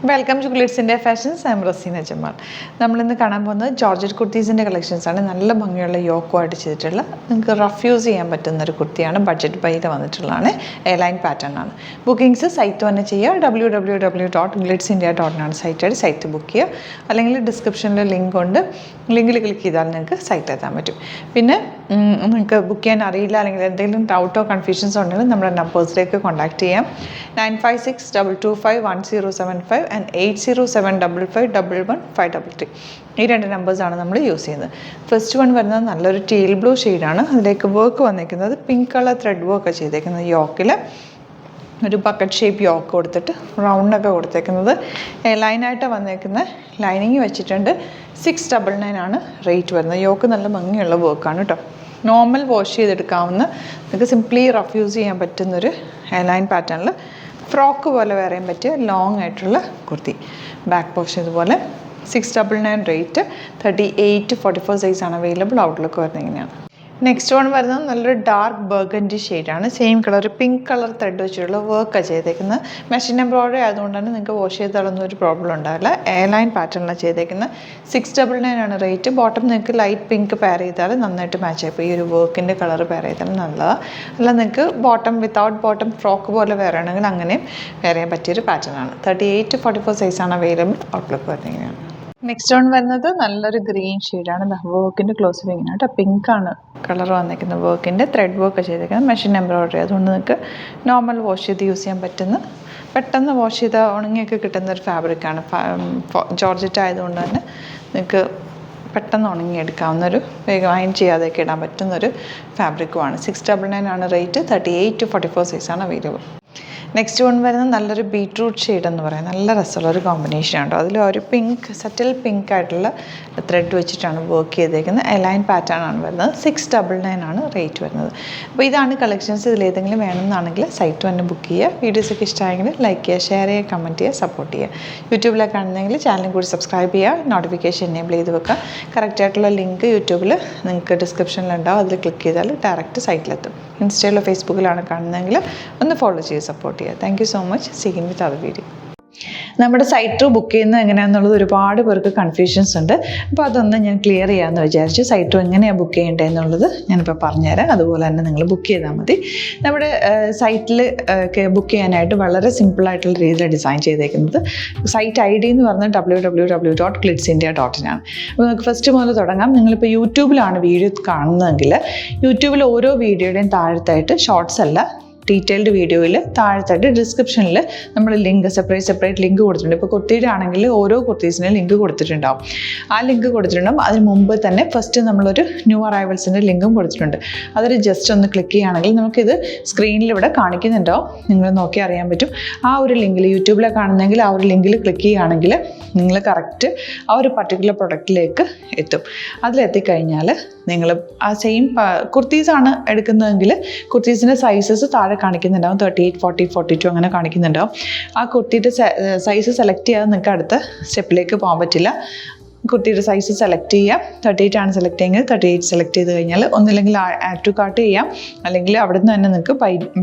Welcome to glitz India fashions. I am Raseena Jamal. നമ്മളിന്ന് കാണാൻ പോകുന്നത് ജോർജറ്റ് കുർത്തീസിൻ്റെ കളക്ഷൻസാണ്. നല്ല ഭംഗിയുള്ള യോക്കുമായിട്ട് ചെയ്തിട്ടുള്ള നിങ്ങൾക്ക് റഫ് യൂസ് ചെയ്യാൻ പറ്റുന്നൊരു കുർത്തിയാണ്. ബഡ്ജറ്റ് ബൈയിൽ വന്നിട്ടുള്ളതാണ്. എയർലൈൻ പാറ്റേൺ ആണ്. ബുക്കിംഗ്സ് സൈറ്റ് തന്നെ ചെയ്യുക. www.glitzindia.in സൈറ്റായിട്ട് സൈറ്റ് ബുക്ക് ചെയ്യുക. അല്ലെങ്കിൽ ഡിസ്ക്രിപ്ഷനിൽ ലിങ്ക് ഉണ്ട്. ലിങ്കിൽ ക്ലിക്ക് ചെയ്താൽ നിങ്ങൾക്ക് സൈറ്റ് എത്താൻ പറ്റും. പിന്നെ നിങ്ങൾക്ക് ബുക്ക് ചെയ്യാൻ അറിയില്ല അല്ലെങ്കിൽ എന്തെങ്കിലും ഡൗട്ടോ കൺഫ്യൂഷൻസോ ഉണ്ടെങ്കിൽ നമ്മുടെ നമ്പേഴ്സിലേക്ക് കോൺടാക്ട് ചെയ്യാം. 9562251075 and 8075551533. ഈ രണ്ട് നമ്പേഴ്സാണ് നമ്മൾ യൂസ് ചെയ്യുന്നത്. ഫസ്റ്റ് വൺ വരുന്നത് നല്ലൊരു ടീൽ ബ്ലൂ ഷെയ്ഡാണ്. അതിലേക്ക് വർക്ക് വന്നിരിക്കുന്നത് പിങ്ക് കളർ ത്രെഡ് വർക്ക് ചെയ്തേക്കുന്നത്. യോക്കിൽ ഒരു ബക്കറ്റ് ഷേപ്പ് യോക്ക് കൊടുത്തിട്ട് റൗണ്ടൊക്കെ കൊടുത്തേക്കുന്നത്. ലൈനായിട്ട് വന്നേക്കുന്ന ലൈനിങ് വെച്ചിട്ടുണ്ട്. 699 ആണ് റേറ്റ് വരുന്നത്. യോക്ക് നല്ല ഭംഗിയുള്ള വർക്കാണ് കേട്ടോ. നോർമൽ വാഷ് ചെയ്തെടുക്കാവുന്ന നിങ്ങൾക്ക് സിംപ്ലി റഫ് യൂസ് ചെയ്യാൻ പറ്റുന്നൊരു എയർലൈൻ പാറ്റേണിൽ ഫ്രോക്ക് പോലെ വരാൻ പറ്റിയ ലോങ് ആയിട്ടുള്ള കുർത്തി. ബാക്ക് പോർഷൻ ഇതുപോലെ. 699 റേറ്റ്. 38-44 സൈസാണ് അവൈലബിൾ. ഔട്ട്ലുക്ക് വരുന്നത് ഇങ്ങനെയാണ്. നെക്സ്റ്റ് വൺ വരുന്നത് നല്ലൊരു ഡാർക്ക് ബർഗൻഡി ഷെയ്ഡാണ്. Same colour pink colour thread വെച്ചിട്ടുള്ള വർക്കാണ് ചെയ്തേക്കുന്നത്. മെഷീൻ എംബ്രോയിഡറി ആയതുകൊണ്ട് തന്നെ നിങ്ങൾക്ക് വാഷ് ചെയ്താലൊന്നും ഒരു പ്രോബ്ലം ഉണ്ടാവില്ല. എയർലൈൻ പാറ്റേണിലാണ് ചെയ്തേക്കുന്നത്. 699 ആണ് റേറ്റ്. ബോട്ടം നിങ്ങൾക്ക് ലൈറ്റ് പിങ്ക് പെയർ ചെയ്താൽ നന്നായിട്ട് മാച്ച് ആയിപ്പോൾ ഈ ഒരു വർക്കിൻ്റെ കളർ പെയർ ചെയ്താൽ നല്ലതാണ്. അല്ല നിങ്ങൾക്ക് ബോട്ടം വിത്തൗട്ട് ബോട്ടം ഫ്രോക്ക് പോലെ വെയർ ആണെങ്കിൽ അങ്ങനെയും വെയർ ചെയ്യാൻ പറ്റിയൊരു പാറ്റേൺ ആണ്. 38-44 സൈസാണ് അവൈലബിൾ. ഔട്ട്ലുക്ക് വരുന്നതാണ്. നെക്സ്റ്റ് വൺ വരുന്നത് നല്ലൊരു ഗ്രീൻ ഷെയ്ഡാണ്. വർക്കിൻ്റെ ക്ലോസ് ഇങ്ങനെ കേട്ടോ. പിങ്കാണ് കളർ വന്നിരിക്കുന്നത്. വർക്കിൻ്റെ ത്രെഡ് വർക്ക് ചെയ്തിരിക്കുന്നത്. മെഷീൻ എംബ്രോയിഡറി അതുകൊണ്ട് നിങ്ങൾക്ക് നോർമൽ വാഷ് ചെയ്ത് യൂസ് ചെയ്യാൻ പറ്റുന്ന പെട്ടെന്ന് വാഷ് ചെയ്താൽ ഉണങ്ങിയൊക്കെ കിട്ടുന്ന ഒരു ഫാബ്രിക്കാണ്. ജോർജറ്റ് ആയതുകൊണ്ട് തന്നെ നിങ്ങൾക്ക് പെട്ടെന്ന് ഉണങ്ങിയെടുക്കാവുന്നൊരു വേഗം അയൺ ചെയ്യാതെയൊക്കെ ഇടാൻ പറ്റുന്നൊരു ഫാബ്രിക്കുമാണ്. 699 ആണ് റേറ്റ്. 38-44 സൈസാണ് അവൈലബിൾ. നെക്സ്റ്റ് വൺ വരുന്നത് നല്ലൊരു ബീട്രൂട്ട് ഷെയ്ഡ് എന്ന് പറയാം. നല്ല രസമുള്ളൊരു കോമ്പിനേഷൻ ആണ്. അതിൽ ഒരു പിങ്ക് സറ്റിൽ പിങ്ക് ആയിട്ടുള്ള ത്രെഡ് വെച്ചിട്ടാണ് വർക്ക് ചെയ്തേക്കുന്നത്. എലൈൻ പാറ്റേൺ ആണ് വരുന്നത്. 699 ആണ് റേറ്റ് വരുന്നത്. അപ്പോൾ ഇതാണ് കളക്ഷൻസ്. ഇതിലേതെങ്കിലും വേണമെന്നാണെങ്കിൽ സൈറ്റ് തന്നെ ബുക്ക് ചെയ്യുക. വീഡിയോസൊക്കെ ഇഷ്ടമായെങ്കിൽ ലൈക്ക് ചെയ്യുക, ഷെയർ ചെയ്യുക, കമൻറ്റ് ചെയ്യുക, സപ്പോർട്ട് ചെയ്യുക. യൂട്യൂബിലൊക്കെ ആണെന്നെങ്കിൽ ചാനലും കൂടി സബ്സ്ക്രൈബ് ചെയ്യുക. നോട്ടിഫിക്കേഷൻ എനേബിൾ ചെയ്ത് വെക്കുക. കറക്റ്റായിട്ടുള്ള ലിങ്ക് യൂട്യൂബിൽ നിങ്ങൾക്ക് ഡിസ്ക്രിപ്ഷനിലുണ്ടാവും. അതിൽ ക്ലിക്ക് ചെയ്താൽ ഡയറക്റ്റ് സൈറ്റിലെത്തും. ഇൻസ്റ്റയിലോ ഫേസ്ബുക്കിലാണ് കാണുന്നതെങ്കിൽ ഒന്ന് ഫോളോ ചെയ്ത് സപ്പോർട്ട് ചെയ്യുക. Thank you so much. Seeing with other video. നമ്മുടെ സൈറ്റ് ത്രൂ ബുക്ക് ചെയ്യുന്നത് എങ്ങനെയാണെന്നുള്ളത് ഒരുപാട് പേർക്ക് കൺഫ്യൂഷൻസ് ഉണ്ട്. അപ്പോൾ അതൊന്ന് ഞാൻ ക്ലിയർ ചെയ്യാമെന്ന് വിചാരിച്ചു. സൈറ്റ് ത്രൂ എങ്ങനെയാണ് ബുക്ക് ചെയ്യേണ്ടത് എന്നുള്ളത് ഞാനിപ്പോൾ പറഞ്ഞുതരാം. അതുപോലെ തന്നെ നിങ്ങൾ ബുക്ക് ചെയ്താൽ മതി. നമ്മുടെ സൈറ്റിൽ ബുക്ക് ചെയ്യാനായിട്ട് വളരെ സിമ്പിളായിട്ടുള്ള രീതിയിൽ ഡിസൈൻ ചെയ്തേക്കുന്നത്. സൈറ്റ് ID എന്ന് പറഞ്ഞാൽ www.glitzindia.in ആണ്. അപ്പോൾ നമുക്ക് ഫസ്റ്റ് മുതൽ തുടങ്ങാം. നിങ്ങളിപ്പോൾ യൂട്യൂബിലാണ് വീഡിയോ കാണുന്നതെങ്കിൽ യൂട്യൂബിൽ ഓരോ വീഡിയോയുടെയും താഴത്തായിട്ട് ഷോർട്സ് അല്ല ഡീറ്റെയിൽഡ് വീഡിയോയിൽ താഴത്തായിട്ട് ഡിസ്ക്രിപ്ഷനിൽ നമ്മൾ ലിങ്ക് സെപ്പറേറ്റ് ലിങ്ക് കൊടുത്തിട്ടുണ്ട്. ഇപ്പോൾ കുർത്തിയുടെ ആണെങ്കിൽ ഓരോ കുർത്തീസിനും ലിങ്ക് കൊടുത്തിട്ടുണ്ടാവും. ആ ലിങ്ക് കൊടുത്തിട്ടുണ്ടാവും. അതിന് മുമ്പ് തന്നെ ഫസ്റ്റ് നമ്മളൊരു ന്യൂ അറൈവൽസിൻ്റെ ലിങ്കും കൊടുത്തിട്ടുണ്ട്. അതിൽ ജസ്റ്റ് ഒന്ന് ക്ലിക്ക് ചെയ്യുകയാണെങ്കിൽ നമുക്കിത് സ്ക്രീനിൽ ഇവിടെ കാണിക്കുന്നുണ്ടാവും. നിങ്ങൾ നോക്കി അറിയാൻ പറ്റും. ആ ഒരു ലിങ്കിൽ യൂട്യൂബിലാണ് കാണുന്നതെങ്കിൽ ആ ഒരു ലിങ്കിൽ ക്ലിക്ക് ചെയ്യുകയാണെങ്കിൽ നിങ്ങൾ കറക്റ്റ് ആ ഒരു പർട്ടിക്കുലർ പ്രൊഡക്റ്റിലേക്ക് എത്തും. അതിലെത്തിക്കഴിഞ്ഞാൽ നിങ്ങൾ ആ സെയിം കുർത്തീസാണ് എടുക്കുന്നതെങ്കിൽ കുർത്തീസിൻ്റെ സൈസസ് താഴെ കാണിക്കുന്നുണ്ടാവും. 38, 40, 42 അങ്ങനെ കാണിക്കുന്നുണ്ടാവും. ആ കുർത്തിയുടെ സൈസ് സെലക്ട് ചെയ്യാതെ നിങ്ങൾക്ക് അടുത്ത സ്റ്റെപ്പിലേക്ക് പോകാൻ പറ്റില്ല. കുർത്തിയുടെ സൈസ് സെലക്ട് ചെയ്യാം. 38 ആണ് സെലക്ട് ചെയ്യുന്നത്. 38 സെലക്ട് ചെയ്ത് കഴിഞ്ഞാൽ ഒന്നില്ലെങ്കിൽ ആഡ് ടു കാർട്ട് ചെയ്യാം, അല്ലെങ്കിൽ അവിടെ നിന്ന് തന്നെ നിങ്ങൾക്ക്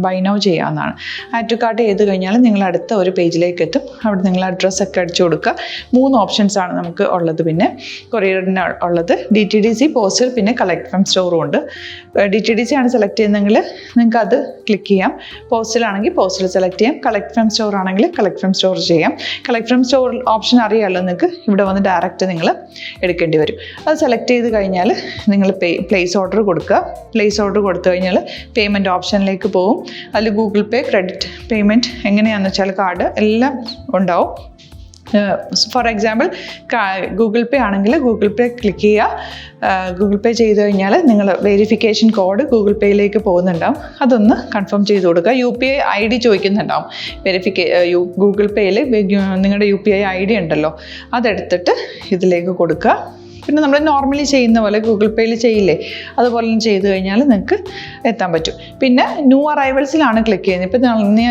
ബൈ നൗ ചെയ്യാവുന്നതാണ്. ആഡ് ടു കാർട്ട് ചെയ്ത് കഴിഞ്ഞാൽ നിങ്ങൾ അടുത്ത ഒരു പേജിലേക്ക് എത്തും. അവിടെ നിങ്ങൾ അഡ്രസ്സൊക്കെ അടിച്ചു കൊടുക്കുക. 3 ഓപ്ഷൻസാണ് നമുക്ക് ഉള്ളത്. പിന്നെ കൊറിയറിന് ഉള്ളത് DTDC, പോസ്റ്റൽ, പിന്നെ കളക്ട് ഫ്രം സ്റ്റോറും ഉണ്ട്. DTDC ആണ് സെലക്ട് ചെയ്യുന്നതെങ്കിൽ നിങ്ങൾക്ക് അത് ക്ലിക്ക് ചെയ്യാം. പോസ്റ്റലാണെങ്കിൽ പോസ്റ്റൽ സെലക്ട് ചെയ്യാം. കളക്ട് ഫ്രം സ്റ്റോർ ആണെങ്കിൽ കളക്ട് ഫ്രം സ്റ്റോർ ചെയ്യാം. കളക്ട് ഫ്രം സ്റ്റോർ ഓപ്ഷൻ അറിയാമല്ലോ നിങ്ങൾക്ക്. ഇവിടെ വന്ന് ഡയറക്റ്റ് നിങ്ങൾ എടുക്കേണ്ടി വരും. അത് സെലക്ട് ചെയ്ത് കഴിഞ്ഞാൽ നിങ്ങൾ പ്ലേസ് ഓർഡർ കൊടുക്കുക. പ്ലേസ് ഓർഡർ കൊടുത്തു കഴിഞ്ഞാൽ പേയ്മെൻറ്റ് ഓപ്ഷനിലേക്ക് പോകും. അതിൽ ഗൂഗിൾ പേ, ക്രെഡിറ്റ് പേയ്മെൻറ്റ് എങ്ങനെയാണെന്ന് വെച്ചാൽ കാർഡ് എല്ലാം ഉണ്ടാവും. ഫോർ എക്സാമ്പിൾ ഗൂഗിൾ പേ ആണെങ്കിൽ ഗൂഗിൾ പേ ക്ലിക്ക് ചെയ്യുക. ഗൂഗിൾ പേ ചെയ്ത് കഴിഞ്ഞാൽ നിങ്ങൾ വെരിഫിക്കേഷൻ കോഡ് ഗൂഗിൾ പേയിലേക്ക് പോകുന്നുണ്ടാവും. അതൊന്ന് കൺഫേം ചെയ്ത് കൊടുക്കുക. UPI ID ചോദിക്കുന്നുണ്ടാവും. ഗൂഗിൾ പേയിൽ നിങ്ങളുടെ UPI ID ഉണ്ടല്ലോ, അതെടുത്തിട്ട് ഇതിലേക്ക് കൊടുക്കുക. പിന്നെ നമ്മൾ നോർമലി ചെയ്യുന്ന പോലെ ഗൂഗിൾ പേയിൽ ചെയ്യില്ലേ, അതുപോലെ ചെയ്ത് കഴിഞ്ഞാൽ നിങ്ങൾക്ക് എത്താൻ പറ്റും. പിന്നെ ന്യൂ അറൈവൽസിലാണ് ക്ലിക്ക് ചെയ്യുന്നത്. ഇപ്പോൾ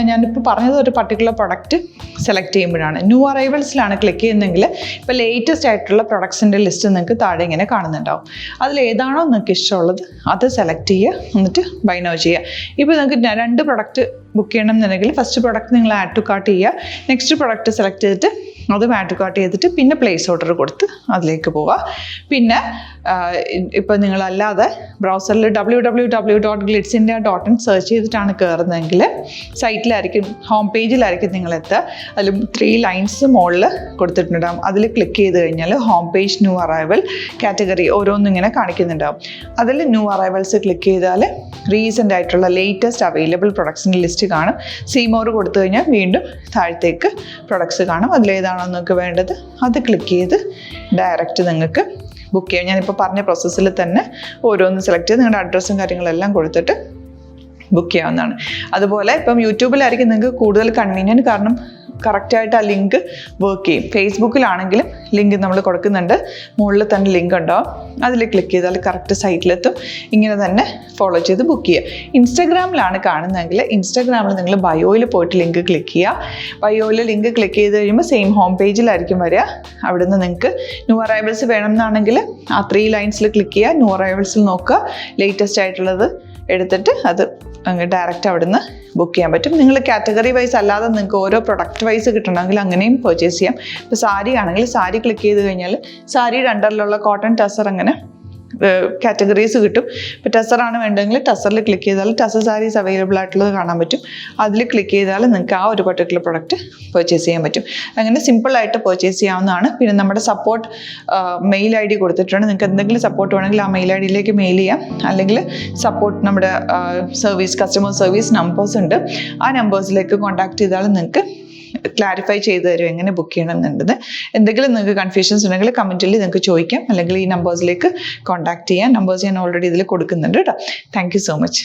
ഞാനിപ്പോൾ പറഞ്ഞത് ഒരു പർട്ടിക്കുലർ പ്രൊഡക്റ്റ് സെലക്ട് ചെയ്യുമ്പോഴാണ്. ന്യൂ അറൈവൽസിലാണ് ക്ലിക്ക് ചെയ്യുന്നതെങ്കിൽ ഇപ്പോൾ ലേറ്റസ്റ്റ് ആയിട്ടുള്ള പ്രൊഡക്ട്സിൻ്റെ ലിസ്റ്റ് നിങ്ങൾക്ക് താഴെ ഇങ്ങനെ കാണുന്നുണ്ടാവും. അതിലേതാണോ നിങ്ങൾക്ക് ഇഷ്ടമുള്ളത് അത് സെലക്ട് ചെയ്യുക, എന്നിട്ട് ബൈ നൗ ചെയ്യുക. ഇപ്പോൾ നിങ്ങൾക്ക് 2 പ്രൊഡക്റ്റ് ബുക്ക് ചെയ്യണം എന്നുണ്ടെങ്കിൽ ഫസ്റ്റ് പ്രൊഡക്റ്റ് നിങ്ങൾ ആഡ് ടു കാർട്ട് ചെയ്യുക. നെക്സ്റ്റ് പ്രൊഡക്റ്റ് സെലക്ട് ചെയ്തിട്ട് അത് മാട്രിക് ചെയ്തിട്ട് പിന്നെ പ്ലേസ് ഓർഡർ കൊടുത്ത് അതിലേക്ക് പോവുക. പിന്നെ ഇപ്പോൾ നിങ്ങളല്ലാതെ ബ്രൗസറിൽ www.glitzindia.in സെർച്ച് ചെയ്തിട്ടാണ് കയറുന്നതെങ്കിൽ സൈറ്റിലായിരിക്കും, ഹോം പേജിലായിരിക്കും നിങ്ങളെത്തുക. അതിൽ 3 ലൈൻസ് മുകളിൽ കൊടുത്തിട്ടുണ്ടാകും. അതിൽ ക്ലിക്ക് ചെയ്ത് കഴിഞ്ഞാൽ home page, new arrival, category ഓരോന്നും ഇങ്ങനെ കാണിക്കുന്നുണ്ടാകും. അതിൽ ന്യൂ അറൈവൽസ് ക്ലിക്ക് ചെയ്താൽ റീസെൻ്റ് ആയിട്ടുള്ള ലേറ്റസ്റ്റ് അവൈലബിൾ പ്രൊഡക്ട്സിൻ്റെ ലിസ്റ്റ് കാണും. സീമോർ കൊടുത്തു കഴിഞ്ഞാൽ വീണ്ടും താഴത്തേക്ക് പ്രൊഡക്ട്സ് കാണും. അതിലേതാണോ നിങ്ങൾക്ക് വേണ്ടത് അത് ക്ലിക്ക് ചെയ്ത് ഡയറക്റ്റ് നിങ്ങൾക്ക് ബുക്ക് ചെയ്യാം. ഞാനിപ്പോൾ പറഞ്ഞ പ്രോസസ്സിൽ തന്നെ ഓരോന്ന് സെലക്ട് ചെയ്ത് നിങ്ങളുടെ അഡ്രസ്സും കാര്യങ്ങളെല്ലാം കൊടുത്തിട്ട് ബുക്ക് ചെയ്യാവുന്നതാണ്. അതുപോലെ ഇപ്പം യൂട്യൂബിലായിരിക്കും നിങ്ങൾക്ക് കൂടുതൽ കൺവീനിയൻറ്റ്, കാരണം കറക്റ്റായിട്ട് ആ ലിങ്ക് വർക്ക് ചെയ്യും. ഫേസ്ബുക്കിലാണെങ്കിലും ലിങ്ക് നമ്മൾ കൊടുക്കുന്നുണ്ട്, മുകളിൽ തന്നെ ലിങ്ക് ഉണ്ടാവും. അതിൽ ക്ലിക്ക് ചെയ്താൽ കറക്റ്റ് സൈറ്റിലെത്തും. ഇങ്ങനെ തന്നെ ഫോളോ ചെയ്ത് ബുക്ക് ചെയ്യുക. ഇൻസ്റ്റാഗ്രാമിലാണ് കാണുന്നതെങ്കിൽ ഇൻസ്റ്റാഗ്രാമിൽ നിങ്ങൾ ബയോയിൽ പോയിട്ട് ലിങ്ക് ക്ലിക്ക് ചെയ്യുക. ബയോയിൽ ലിങ്ക് ക്ലിക്ക് ചെയ്ത് കഴിയുമ്പോൾ സെയിം ഹോം പേജിലായിരിക്കും വരിക. അവിടുന്ന് നിങ്ങൾക്ക് ന്യൂ അറൈവൽസ് വേണമെന്നാണെങ്കിൽ ആ 3 ലൈൻസിൽ ക്ലിക്ക് ചെയ്യുക. ന്യൂ അറൈവൽസിൽ നോക്കുക, ലേറ്റസ്റ്റ് ആയിട്ടുള്ളത് എടുത്തിട്ട് അത് അങ്ങ് ഡയറക്റ്റ് അവിടുന്ന് ബുക്ക് ചെയ്യാൻ പറ്റും. നിങ്ങൾ കാറ്റഗറി വൈസ് അല്ലാതെ നിങ്ങൾക്ക് ഓരോ പ്രൊഡക്റ്റ് വൈസ് കിട്ടണമെങ്കിൽ അങ്ങനെയും പർച്ചേസ് ചെയ്യാം. ഇപ്പോൾ സാരി ആണെങ്കിൽ സാരി ക്ലിക്ക് ചെയ്ത് കഴിഞ്ഞാൽ സാരിയുടെ അണ്ടറിലുള്ള കോട്ടൺ ടസർ അങ്ങനെ കാറ്റഗറീസ് കിട്ടും. ഇപ്പോൾ ടസറാണ് വേണ്ടതെങ്കിൽ ടസറിൽ ക്ലിക്ക് ചെയ്താൽ ടസർ സാരീസ് അവൈലബിൾ ആയിട്ടുള്ളത് കാണാൻ പറ്റും. അതിൽ ക്ലിക്ക് ചെയ്താൽ നിങ്ങൾക്ക് ആ ഒരു പർട്ടിക്കുലർ പ്രൊഡക്റ്റ് പർച്ചേസ് ചെയ്യാൻ പറ്റും. അങ്ങനെ സിമ്പിളായിട്ട് പർച്ചേസ് ചെയ്യാവുന്നതാണ്. പിന്നെ നമ്മുടെ സപ്പോർട്ട് മെയിൽ ID കൊടുത്തിട്ടുണ്ട്. നിങ്ങൾക്ക് എന്തെങ്കിലും സപ്പോർട്ട് വേണമെങ്കിൽ ആ മെയിൽ IDയിലേക്ക് മെയിൽ ചെയ്യാം. അല്ലെങ്കിൽ സപ്പോർട്ട് നമ്മുടെ കസ്റ്റമർ സർവീസ് നമ്പേഴ്സ് ഉണ്ട്. ആ നമ്പേഴ്സിലേക്ക് കോൺടാക്ട് ചെയ്താൽ നിങ്ങൾക്ക് ക്ലാരിഫൈ ചെയ്ത് തരും എങ്ങനെ ബുക്ക് ചെയ്യണം എന്നുള്ളത്. എന്തെങ്കിലും നിങ്ങൾക്ക് കൺഫ്യൂഷൻസ് ഉണ്ടെങ്കിൽ കമൻറ്റിൽ നിങ്ങൾക്ക് ചോദിക്കാം, അല്ലെങ്കിൽ ഈ നമ്പേഴ്സിലേക്ക് കോൺടാക്ട് ചെയ്യാം. നമ്പേഴ്സ് ഞാൻ ഓൾറെഡി ഇതിൽ കൊടുക്കുന്നുണ്ട് കേട്ടോ. Thank you so much.